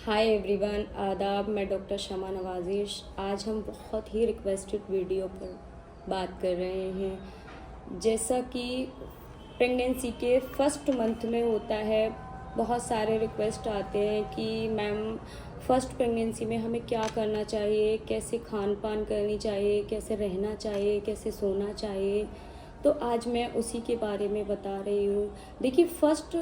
Hi everyone, आदाब। मैं doctor शमा नवाजिश। आज हम बहुत ही रिक्वेस्टेड वीडियो पर बात कर रहे हैं। जैसा कि प्रेगनेंसी के फर्स्ट मंथ में होता है, बहुत सारे रिक्वेस्ट आते हैं कि मैम फर्स्ट प्रेगनेंसी में हमें क्या करना चाहिए, कैसे खान पान करनी चाहिए, कैसे रहना चाहिए, कैसे सोना चाहिए। तो आज मैं उसी के बारे में बता रही हूँ। देखिए, फर्स्ट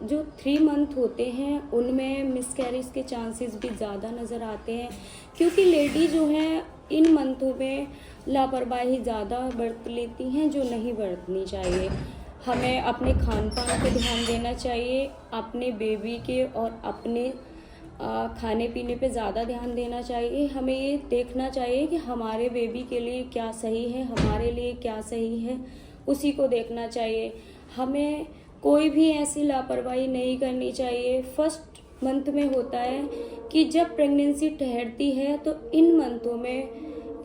जो 3 मंथ होते हैं उनमें मिसकैरेज के चांसेस भी ज़्यादा नज़र आते हैं, क्योंकि लेडी जो हैं इन मंथों में लापरवाही ज़्यादा बरत लेती हैं जो नहीं बरतनी चाहिए। हमें अपने खान पान पे ध्यान देना चाहिए, अपने बेबी के और अपने खाने पीने पे ज़्यादा ध्यान देना चाहिए। हमें ये देखना चाहिए कि हमारे बेबी के लिए क्या सही है, हमारे लिए क्या सही है, उसी को देखना चाहिए। हमें कोई भी ऐसी लापरवाही नहीं करनी चाहिए। फर्स्ट मंथ में होता है कि जब प्रेगनेंसी ठहरती है तो इन मंथों में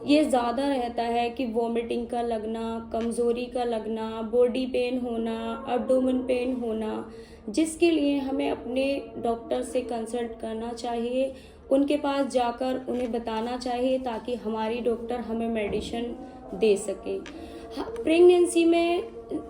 ये ज़्यादा रहता है कि वॉमिटिंग का लगना, कमज़ोरी का लगना, बॉडी पेन होना, एब्डोमेन पेन होना, जिसके लिए हमें अपने डॉक्टर से कंसल्ट करना चाहिए। उनके पास जाकर उन्हें बताना चाहिए ताकि हमारी डॉक्टर हमें मेडिसिन दे सके। प्रेगनेंसी में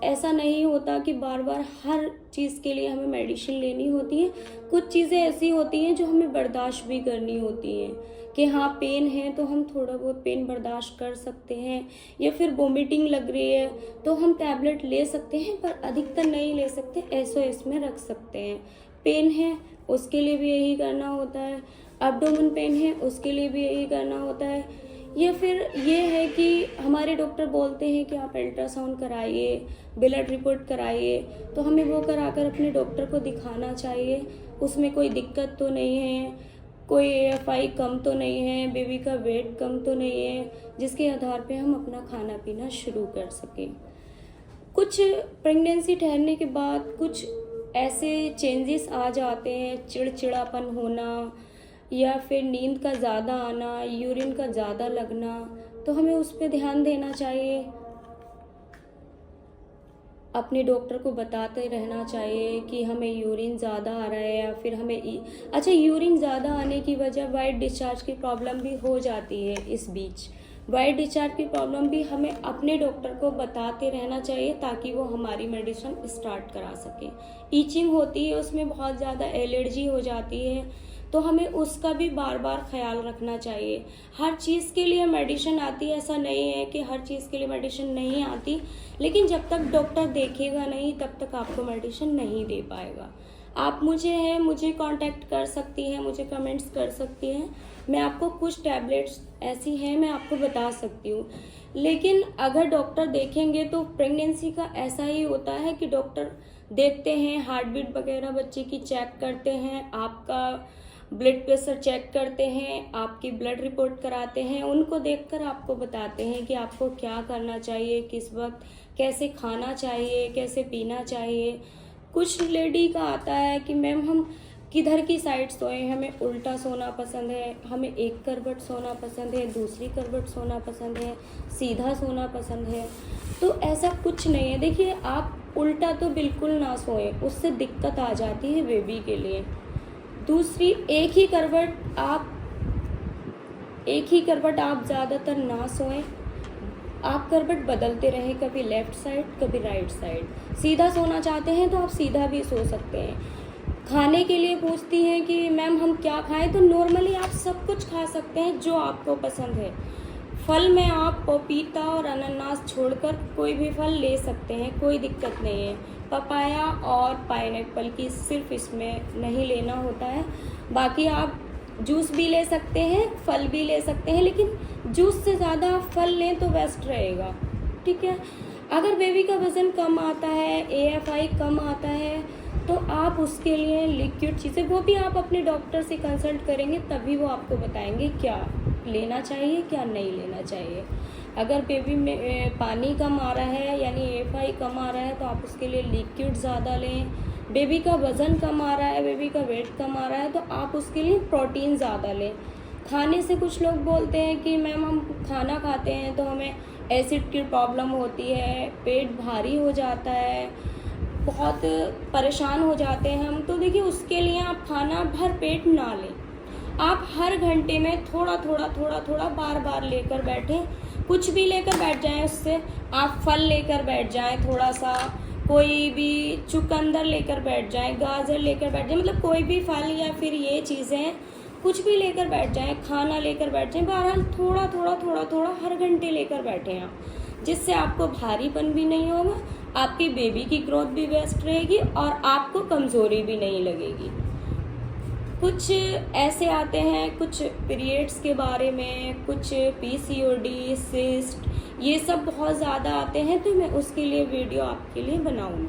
ऐसा नहीं होता कि बार बार हर चीज़ के लिए हमें मेडिसिन लेनी होती है। कुछ चीज़ें ऐसी होती हैं जो हमें बर्दाश्त भी करनी होती हैं कि हाँ, पेन है तो हम थोड़ा बहुत पेन बर्दाश्त कर सकते हैं, या फिर वोमिटिंग लग रही है तो हम टैबलेट ले सकते हैं, पर अधिकतर नहीं ले सकते, SOS में रख सकते हैं। पेन है उसके लिए भी यही करना होता है, एब्डोमेन पेन है उसके लिए भी यही करना होता है। या फिर ये है कि हमारे डॉक्टर बोलते हैं कि आप अल्ट्रासाउंड कराइए, ब्लड रिपोर्ट कराइए, तो हमें वो कराकर अपने डॉक्टर को दिखाना चाहिए उसमें कोई दिक्कत तो नहीं है, कोई AFI कम तो नहीं है, बेबी का वेट कम तो नहीं है, जिसके आधार पे हम अपना खाना पीना शुरू कर सकें। कुछ प्रेगनेंसी ठहरने के बाद कुछ ऐसे चेंजेस आ जाते हैं, चिड़चिड़ापन होना या फिर नींद का ज़्यादा आना, यूरिन का ज़्यादा लगना, तो हमें उस पर ध्यान देना चाहिए। अपने डॉक्टर को बताते रहना चाहिए कि हमें यूरिन ज़्यादा आ रहा है, या फिर हमें अच्छा, यूरिन ज़्यादा आने की वजह वाइट डिस्चार्ज की प्रॉब्लम भी हो जाती है। इस बीच वाइट डिस्चार्ज की प्रॉब्लम भी हमें अपने डॉक्टर को बताते रहना चाहिए ताकि वो हमारी मेडिसिन स्टार्ट करा सके। ईचिंग होती है, उसमें बहुत ज़्यादा एलर्जी हो जाती है, तो हमें उसका भी बार बार ख्याल रखना चाहिए। हर चीज़ के लिए मेडिसिन आती है, ऐसा नहीं है कि हर चीज़ के लिए मेडिसिन नहीं आती, लेकिन जब तक डॉक्टर देखेगा नहीं तब तक आपको मेडिसिन नहीं दे पाएगा। आप मुझे कांटेक्ट कर सकती हैं, मुझे कमेंट्स कर सकती हैं। मैं आपको कुछ टैबलेट्स ऐसी हैं मैं आपको बता सकती हूँ, लेकिन अगर डॉक्टर देखेंगे तो प्रेगनेंसी का ऐसा ही होता है कि डॉक्टर देखते हैं, हार्ट बीट वगैरह बच्चे की चेक करते हैं, आपका ब्लड प्रेशर चेक करते हैं, आपकी ब्लड रिपोर्ट कराते हैं, उनको देखकर आपको बताते हैं कि आपको क्या करना चाहिए, किस वक्त कैसे खाना चाहिए, कैसे पीना चाहिए। कुछ लेडी का आता है कि मैम हम किधर की साइड सोएं, हमें उल्टा सोना पसंद है, हमें एक करवट सोना पसंद है, दूसरी करवट सोना पसंद है, सीधा सोना पसंद है। तो ऐसा कुछ नहीं है। देखिए, आप उल्टा तो बिल्कुल ना सोएं, उससे दिक्कत आ जाती है बेबी के लिए। दूसरी, एक ही करवट आप ज़्यादातर ना सोएं। आप करवट बदलते रहें, कभी लेफ्ट साइड कभी राइट साइड। सीधा सोना चाहते हैं तो आप सीधा भी सो सकते हैं। खाने के लिए पूछती हैं कि मैम हम क्या खाएं, तो नॉर्मली आप सब कुछ खा सकते हैं जो आपको पसंद है। फल में आप पपीता और अनानास छोड़कर कोई भी फल ले सकते हैं, कोई दिक्कत नहीं है। पपाया और पाइनएप्पल की सिर्फ इसमें नहीं लेना होता है, बाकी आप जूस भी ले सकते हैं, फल भी ले सकते हैं, लेकिन जूस से ज़्यादा फल लें तो बेस्ट रहेगा। ठीक है। अगर बेबी का वज़न कम आता है, AFI कम आता है, तो आप उसके लिए लिक्विड चीज़ें, वो भी आप अपने डॉक्टर से कंसल्ट करेंगे तभी वो आपको बताएंगे क्या लेना चाहिए क्या नहीं लेना चाहिए। अगर बेबी में पानी कम आ रहा है यानी AFI कम आ रहा है तो आप उसके लिए लिक्विड ज़्यादा लें। बेबी का वज़न कम आ रहा है, बेबी का वेट कम आ रहा है, तो आप उसके लिए प्रोटीन ज़्यादा लें। खाने से कुछ लोग बोलते हैं कि मैम हम खाना खाते हैं तो हमें एसिड की प्रॉब्लम होती है, पेट भारी हो जाता है, बहुत परेशान हो जाते हैं हम। तो देखिए, उसके लिए आप खाना भर पेट ना लें, आप हर घंटे में थोड़ा थोड़ा थोड़ा थोड़ा बार बार लेकर बैठें, कुछ भी लेकर बैठ जाएं। उससे आप फल लेकर बैठ जाएं, थोड़ा सा कोई भी चुकंदर लेकर बैठ जाएं, गाजर लेकर बैठ जाएं, मतलब कोई भी फल या फिर ये चीज़ें कुछ भी लेकर बैठ जाएं, खाना लेकर बैठ जाएं। बहरहाल थोड़ा थोड़ा थोड़ा थोड़ा हर घंटे लेकर बैठें आप, जिससे आपको भारीपन भी नहीं होगा, आपकी बेबी की ग्रोथ भी बेस्ट रहेगी और आपको कमज़ोरी भी नहीं लगेगी। कुछ ऐसे आते हैं, कुछ पीरियड्स के बारे में, कुछ पीसीओडी, सिस्ट, ये सब बहुत ज़्यादा आते हैं, तो मैं उसके लिए वीडियो आपके लिए बनाऊंगी।